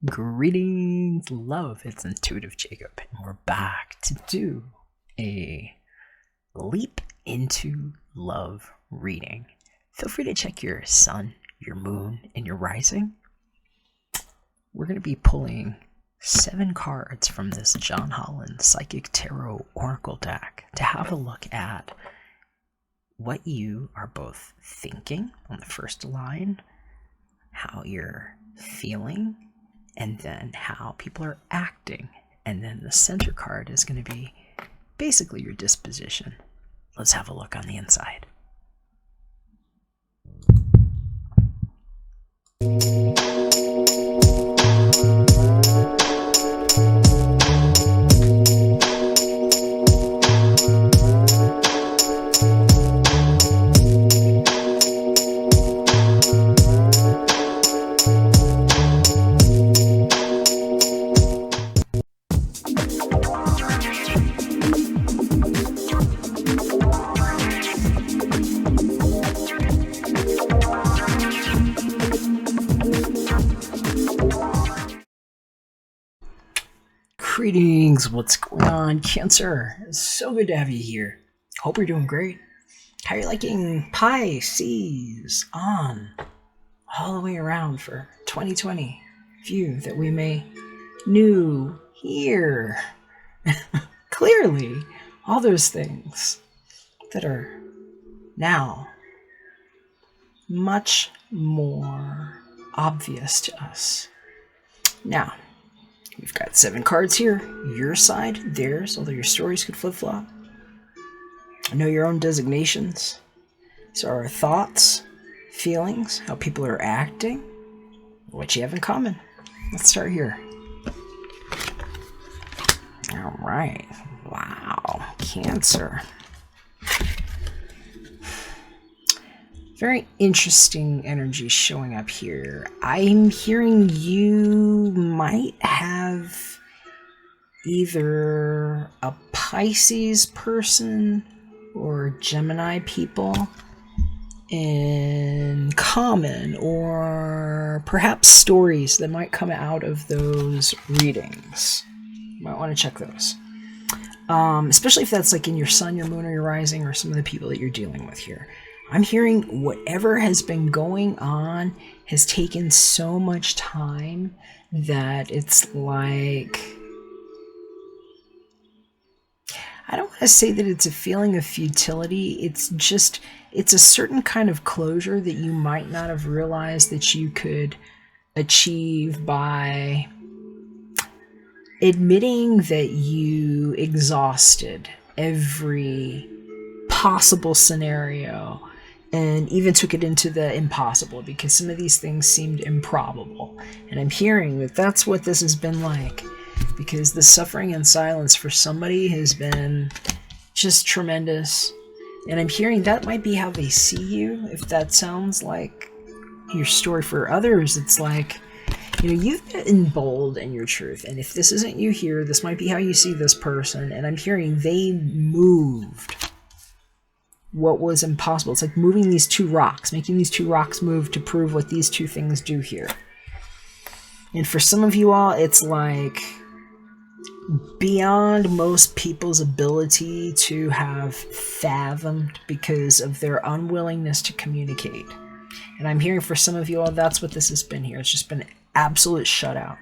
Greetings, love. It's Intuitive Jacob, and we're back to do a leap into love reading. Feel free to check your sun, your moon, and your rising. We're going to be pulling 7 cards from this John Holland Psychic Tarot Oracle deck to have a look at what you are both thinking on the first line, how you're feeling, and then how people are acting. And then the center card is going to be basically your disposition. Let's have a look on the inside. Greetings, what's going on, Cancer? It's so good to have you here. Hope you're doing great. How are you liking Pisces on all the way around for 2020? View that we may new hear clearly all those things that are now much more obvious to us. Now, we've got 7 cards here. Your side, theirs, although your stories could flip-flop. Know your own designations. So our thoughts, feelings, how people are acting, what you have in common. Let's start here. All right. Wow. Cancer. Very interesting energy showing up here. I'm hearing you might have either a Pisces person or Gemini people in common, or perhaps stories that might come out of those readings. You might want to check those. Especially if that's like in your sun, your moon, or your rising, or some of the people that you're dealing with here. I'm hearing whatever has been going on has taken so much time that it's like, I don't want to say that it's a feeling of futility. It's just, it's a certain kind of closure that you might not have realized that you could achieve by admitting that you exhausted every possible scenario and even took it into the impossible, because some of these things seemed improbable. And I'm hearing that that's what this has been like, because the suffering and silence for somebody has been just tremendous. And I'm hearing that might be how they see you. If that sounds like your story for others, it's like, you know, you've been bold in your truth. And if this isn't you here, this might be how you see this person. And I'm hearing they moved what was impossible. It's like moving these 2 rocks, making these 2 rocks move to prove what these 2 things do here. And for some of you all, it's like beyond most people's ability to have fathomed because of their unwillingness to communicate. And I'm hearing for some of you all, that's what this has been here. It's just been absolute shutout.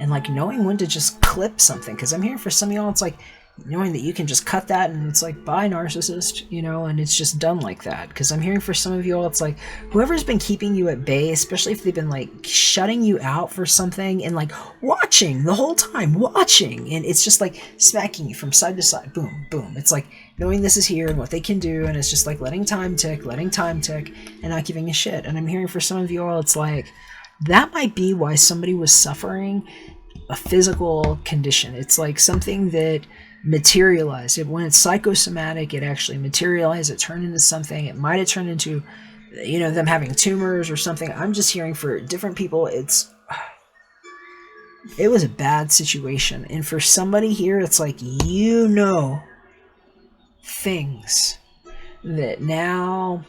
And like knowing when to just clip something. Because I'm hearing for some of y'all, it's like knowing that you can just cut that and it's like, bye, narcissist, you know, and it's just done like that. Because I'm hearing for some of you all, it's like whoever's been keeping you at bay, especially if they've been like shutting you out for something and like watching the whole time, watching, and it's just like smacking you from side to side, boom, boom. It's like knowing this is here and what they can do, and it's just like letting time tick, and not giving a shit. And I'm hearing for some of you all, it's like that might be why somebody was suffering a physical condition. It's like something that materialized. When it's psychosomatic, it actually materialized. It turned into something. It might have turned into, you know, them having tumors or something. I'm just hearing for different people, it was a bad situation. And for somebody here, it's like, you know, things that now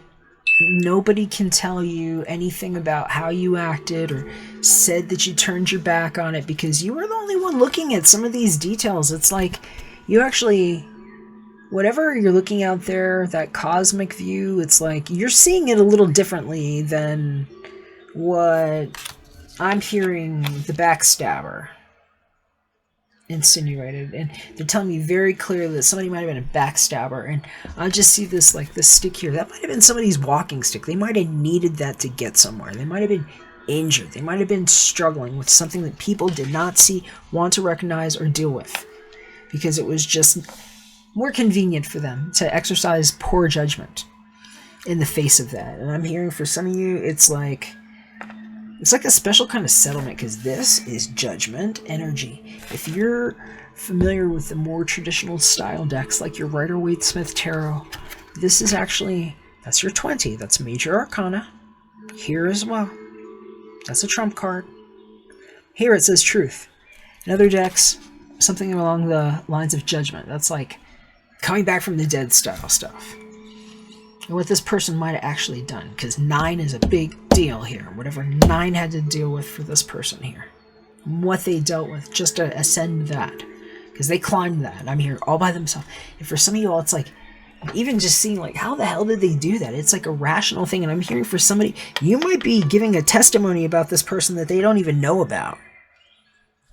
Nobody can tell you anything about how you acted or said that you turned your back on it, because you were the only one looking at some of these details. It's like you actually, whatever you're looking out there, that cosmic view, it's like you're seeing it a little differently than what I'm hearing the backstabber insinuated. And they're telling me very clearly that somebody might have been a backstabber. And I just see this, like, this stick here. That might have been somebody's walking stick. They might have needed that to get somewhere. They might have been injured. They might have been struggling with something that people did not see, want to recognize, or deal with, because it was just more convenient for them to exercise poor judgment in the face of that. And I'm hearing for some of you, it's like a special kind of settlement, because this is judgment energy. If you're familiar with the more traditional style decks, like your Rider-Waite-Smith Tarot, this is actually, that's your 20. That's Major Arcana. Here as well. That's a trump card. Here it says Truth. In other decks, something along the lines of Judgment. That's like coming back from the dead style stuff. And what this person might have actually done, because 9 is a big deal here. Whatever 9 had to deal with for this person here. What they dealt with just to ascend that. Because they climbed that. I'm here all by themselves. And for some of you all, it's like, even just seeing, like, how the hell did they do that? It's like a rational thing. And I'm hearing for somebody, you might be giving a testimony about this person that they don't even know about.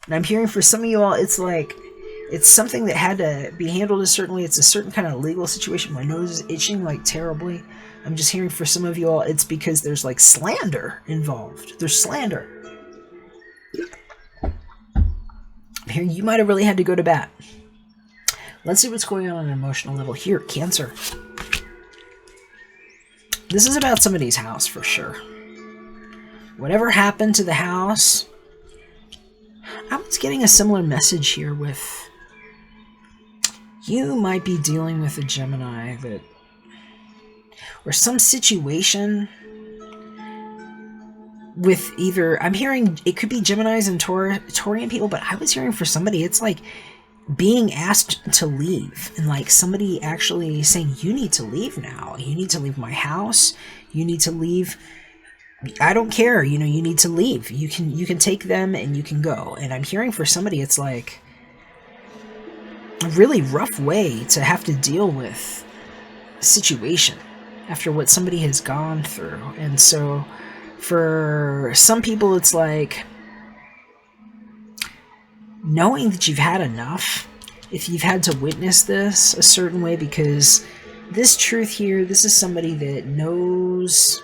And I'm hearing for some of you all, it's like, it's something that had to be handled a certain way. It's a certain kind of legal situation. My nose is itching, like, terribly. I'm just hearing for some of you all, it's because there's, like, slander involved. There's slander. Here, you might have really had to go to bat. Let's see what's going on an emotional level here, Cancer. This is about somebody's house for sure. Whatever happened to the house, I was getting a similar message here with, you might be dealing with a Gemini that, or some situation with either, I'm hearing it could be Geminis and Taurian people, but I was hearing for somebody, it's like being asked to leave, and like somebody actually saying, you need to leave now. You need to leave my house. You need to leave. I don't care. You know, you need to leave. You can take them and you can go. And I'm hearing for somebody, it's like a really rough way to have to deal with a situation after what somebody has gone through. And so for some people, it's like knowing that you've had enough, if you've had to witness this a certain way, because this truth here, this is somebody that knows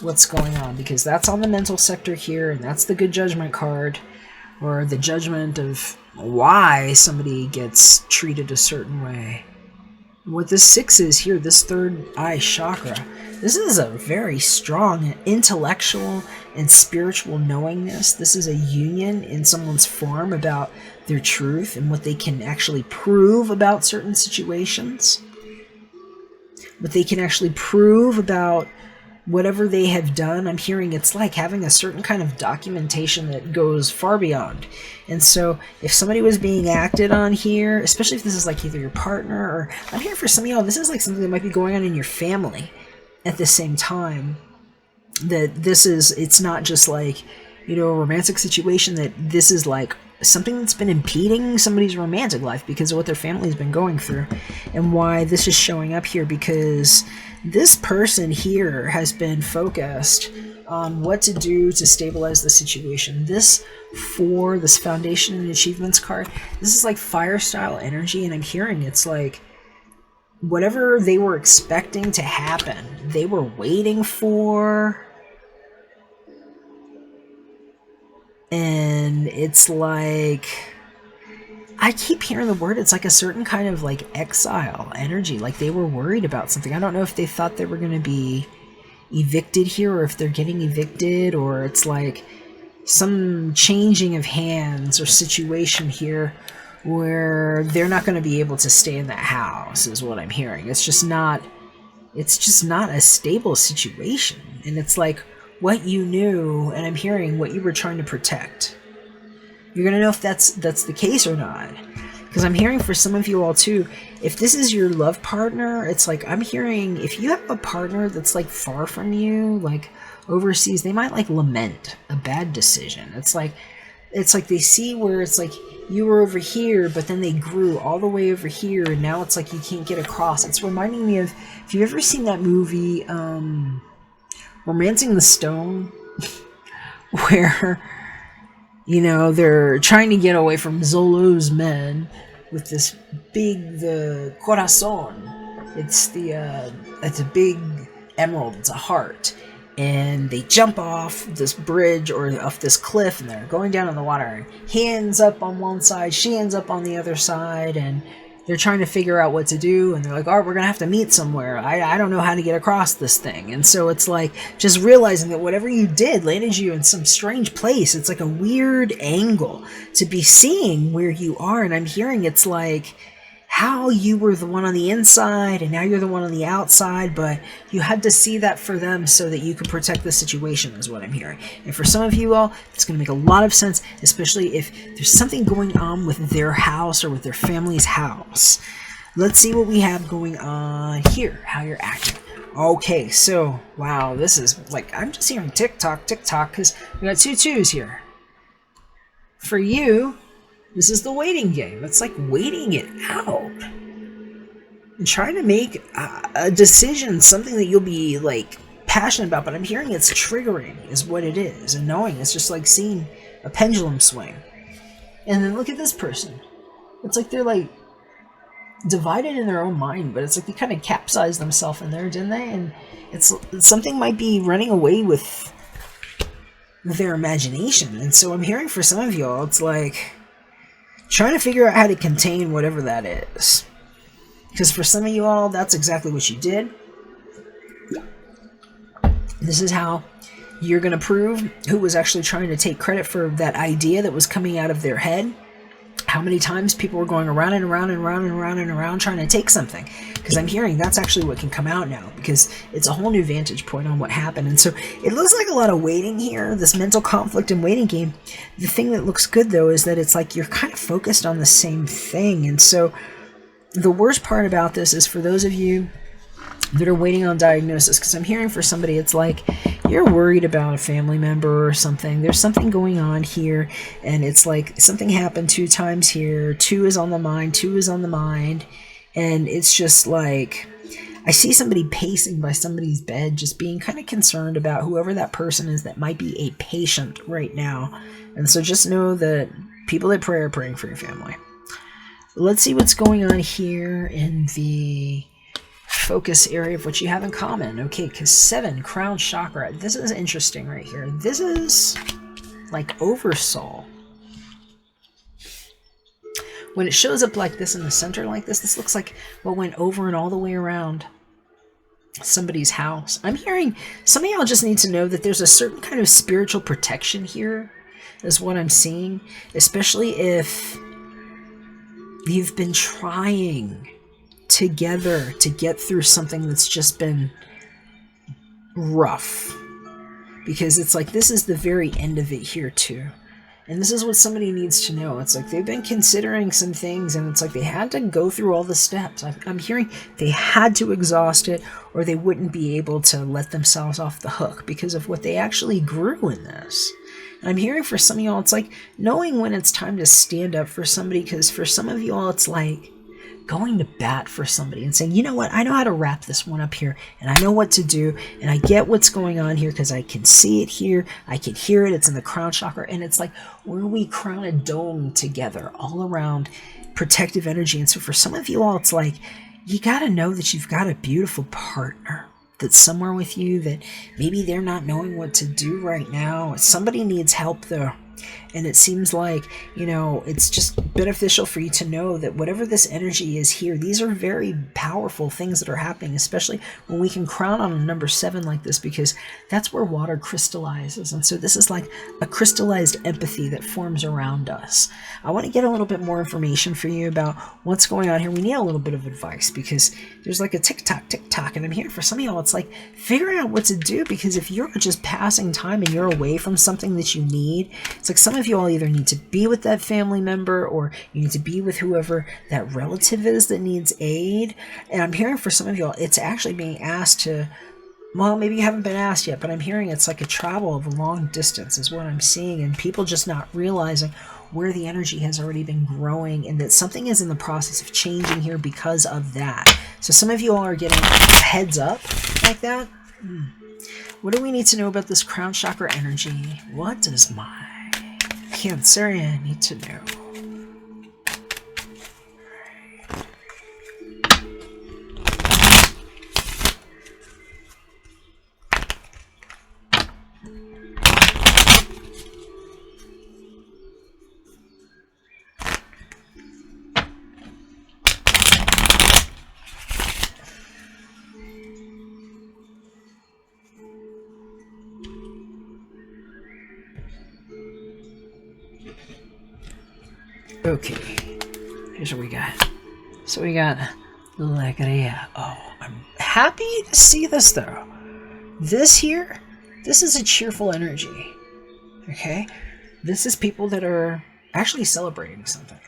what's going on, because that's on the mental sector here, and that's the good judgment card, or the judgment of why somebody gets treated a certain way. What this 6 is here, this third eye chakra, this is a very strong intellectual and spiritual knowingness. This is a union in someone's form about their truth and what they can actually prove about certain situations. What they can actually prove about whatever they have done. I'm hearing it's like having a certain kind of documentation that goes far beyond. And so if somebody was being acted on here, especially if this is like either your partner, or I'm hearing for some of y'all, this is like something that might be going on in your family at the same time. That this is, it's not just like, you know, a romantic situation, that this is like something that's been impeding somebody's romantic life because of what their family's been going through. And why this is showing up here, because this person here has been focused on what to do to stabilize the situation. This 4, this Foundation and Achievements card, this is like fire style energy, and I'm hearing it's like whatever they were expecting to happen, they were waiting for. And it's like, I keep hearing the word, it's like a certain kind of like exile energy, like they were worried about something. I don't know if they thought they were going to be evicted here, or if they're getting evicted, or it's like some changing of hands or situation here where they're not going to be able to stay in that house, is what I'm hearing. It's just not a stable situation. And it's like what you knew, and I'm hearing what you were trying to protect. You're going to know if that's the case or not. Because I'm hearing for some of you all too, if this is your love partner, it's like I'm hearing if you have a partner that's like far from you, like overseas, they might like lament a bad decision. It's like they see where it's like you were over here, but then they grew all the way over here, and now it's like you can't get across. It's reminding me of, if you've ever seen that movie, Romancing the Stone, where, you know, they're trying to get away from Zolo's men with this the corazon. It's a big emerald, it's a heart. And they jump off this bridge or off this cliff, and they're going down in the water. And he ends up on one side, she ends up on the other side, and they're trying to figure out what to do. And they're like, all right, we're going to have to meet somewhere. I don't know how to get across this thing. And so it's like just realizing that whatever you did landed you in some strange place. It's like a weird angle to be seeing where you are. And I'm hearing it's like how you were the one on the inside and now you're the one on the outside, but you had to see that for them so that you could protect the situation, is what I'm hearing. And for some of you all, it's going to make a lot of sense, especially if there's something going on with their house or with their family's house. Let's see what we have going on here, how you're acting. Okay, so, wow, this is like, I'm just hearing tick-tock, because we got 2 2s here. For you, this is the waiting game. It's like waiting it out. And trying to make a decision, something that you'll be like passionate about, but I'm hearing it's triggering is what it is. And knowing it's just like seeing a pendulum swing. And then look at this person. It's like they're like divided in their own mind, but it's like they kind of capsized themselves in there, didn't they? And it's something might be running away with their imagination. And so I'm hearing for some of y'all, it's like trying to figure out how to contain whatever that is. Because for some of you all, that's exactly what you did. This is how you're going to prove who was actually trying to take credit for that idea that was coming out of their head. How many times people were going around and around and around and around and around trying to take something. Because I'm hearing that's actually what can come out now. Because it's a whole new vantage point on what happened. And so it looks like a lot of waiting here. This mental conflict and waiting game. The thing that looks good though is that it's like you're kind of focused on the same thing. And so the worst part about this is for those of you that are waiting on diagnosis, because I'm hearing for somebody it's like you're worried about a family member or something. There's something going on here, and it's like something happened 2 times here. 2 is on the mind, 2 is on the mind, and it's just like I see somebody pacing by somebody's bed, just being kind of concerned about whoever that person is that might be a patient right now. And so just know that people that pray are praying for your family. Let's see what's going on here in the focus area of what you have in common. Okay, because 7, crown chakra. This is interesting right here. This is like oversoul. When it shows up like this in the center like this looks like what went over and all the way around somebody's house. I'm hearing some of y'all just need to know that there's a certain kind of spiritual protection here is what I'm seeing, especially if you've been trying together to get through something that's just been rough, because it's like this is the very end of it here too. And this is what somebody needs to know. It's like they've been considering some things, and it's like they had to go through all the steps. I'm hearing they had to exhaust it, or they wouldn't be able to let themselves off the hook because of what they actually grew in this. I'm hearing for some of y'all, it's like knowing when it's time to stand up for somebody, because for some of y'all, it's like going to bat for somebody and saying, you know what, I know how to wrap this one up here, and I know what to do, and I get what's going on here because I can see it here, I can hear it, it's in the crown chakra, and it's like where we crown a dome together all around protective energy. And so for some of you all, it's like you got to know that you've got a beautiful partner that's somewhere with you, that maybe they're not knowing what to do right now. Somebody needs help though. And it seems like, you know, it's just beneficial for you to know that whatever this energy is here, these are very powerful things that are happening, especially when we can crown on a number 7 like this, because that's where water crystallizes. And so this is like a crystallized empathy that forms around us. I want to get a little bit more information for you about what's going on here. We need a little bit of advice because there's like a tick-tock, tick-tock. And I'm here for some of y'all, it's like figuring out what to do, because if you're just passing time and you're away from something that you need, it's like some of you all either need to be with that family member or you need to be with whoever that relative is that needs aid. And I'm hearing for some of you all, it's actually being asked to, well, maybe you haven't been asked yet, but I'm hearing it's like a travel of a long distance is what I'm seeing, and people just not realizing where the energy has already been growing and that something is in the process of changing here because of that. So some of you all are getting a heads up like that. What do we need to know about this crown chakra energy? What does my Cancerian need to know? Okay, here's what we got. So we got Alegria. Oh, I'm happy to see this though. This here, this is a cheerful energy. Okay? This is people that are actually celebrating something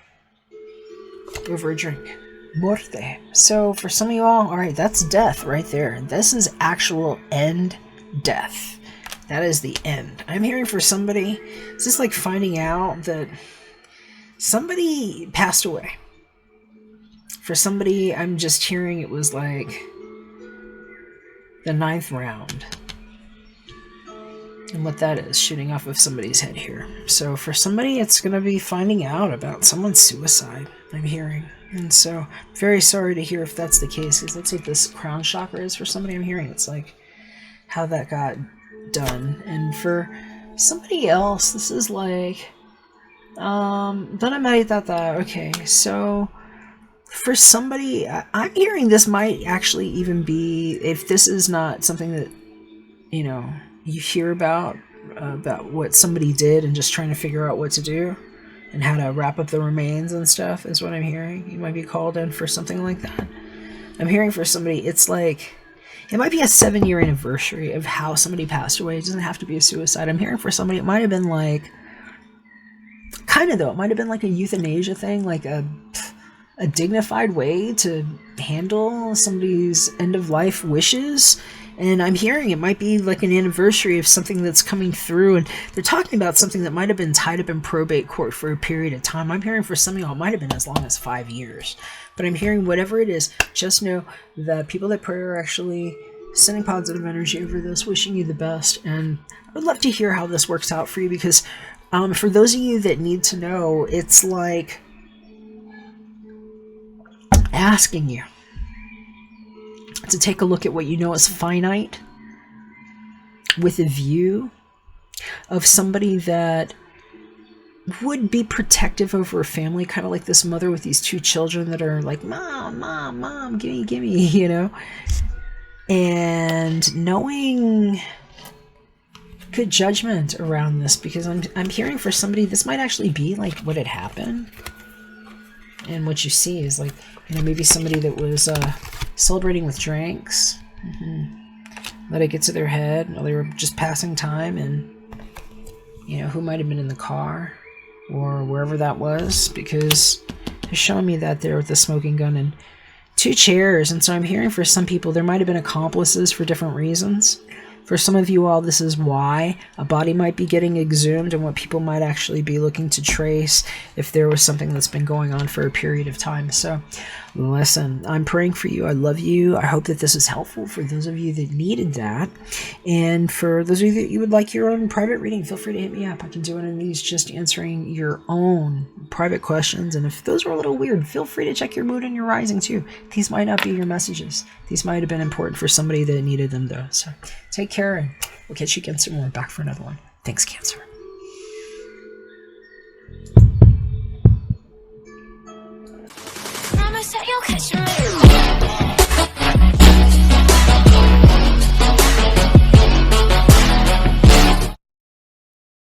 over a drink. Morte. So for some of you all, alright, that's death right there. This is actual end death. That is the end. I'm hearing for somebody, it's just like finding out that somebody passed away. For somebody, I'm just hearing it was like the 9th round. And what that is, shooting off of somebody's head here. So for somebody, it's going to be finding out about someone's suicide, I'm hearing. And so, very sorry to hear if that's the case, because that's what this crown chakra is for somebody. I'm hearing it's like how that got done. And for somebody else, this is like... okay, so for somebody, I'm hearing this might actually even be, if this is not something that, you know, you hear about what somebody did and just trying to figure out what to do and how to wrap up the remains and stuff is what I'm hearing. You might be called in for something like that. I'm hearing for somebody, it's like, it might be a 7-year anniversary of how somebody passed away. It doesn't have to be a suicide. I'm hearing for somebody, it might have been like, kind of though, it might have been like a euthanasia thing, like a dignified way to handle somebody's end-of-life wishes. And I'm hearing it might be like an anniversary of something that's coming through, and they're talking about something that might have been tied up in probate court for a period of time. I'm hearing for some of y'all it might have been as long as 5 years. But I'm hearing whatever it is, just know that people that pray are actually sending positive energy over this, wishing you the best. And I would love to hear how this works out for you, because for those of you that need to know, it's like asking you to take a look at what you know is finite with a view of somebody that would be protective over a family, kind of like this mother with these 2 children that are like, Mom, Mom, Mom, gimme, you know? And knowing good judgment around this, because I'm hearing for somebody this might actually be like what had happened, and what you see is like, you know, maybe somebody that was celebrating with drinks, let it get to their head while they were just passing time, and you know who might have been in the car or wherever that was, because they're showing me that there with the smoking gun and 2 chairs. And so I'm hearing for some people there might have been accomplices for different reasons. For some of you all, this is why a body might be getting exhumed and what people might actually be looking to trace if there was something that's been going on for a period of time. So listen, I'm praying for you. I love you. I hope that this is helpful for those of you that needed that. And for those of you that you would like your own private reading, feel free to hit me up. I can do one of these just answering your own private questions. And if those were a little weird, feel free to check your mood and your rising too. These might not be your messages. These might have been important for somebody that needed them though. So take care, and we'll catch you again soon. We're back for another one. Thanks, Cancer. Promise that you'll catch me.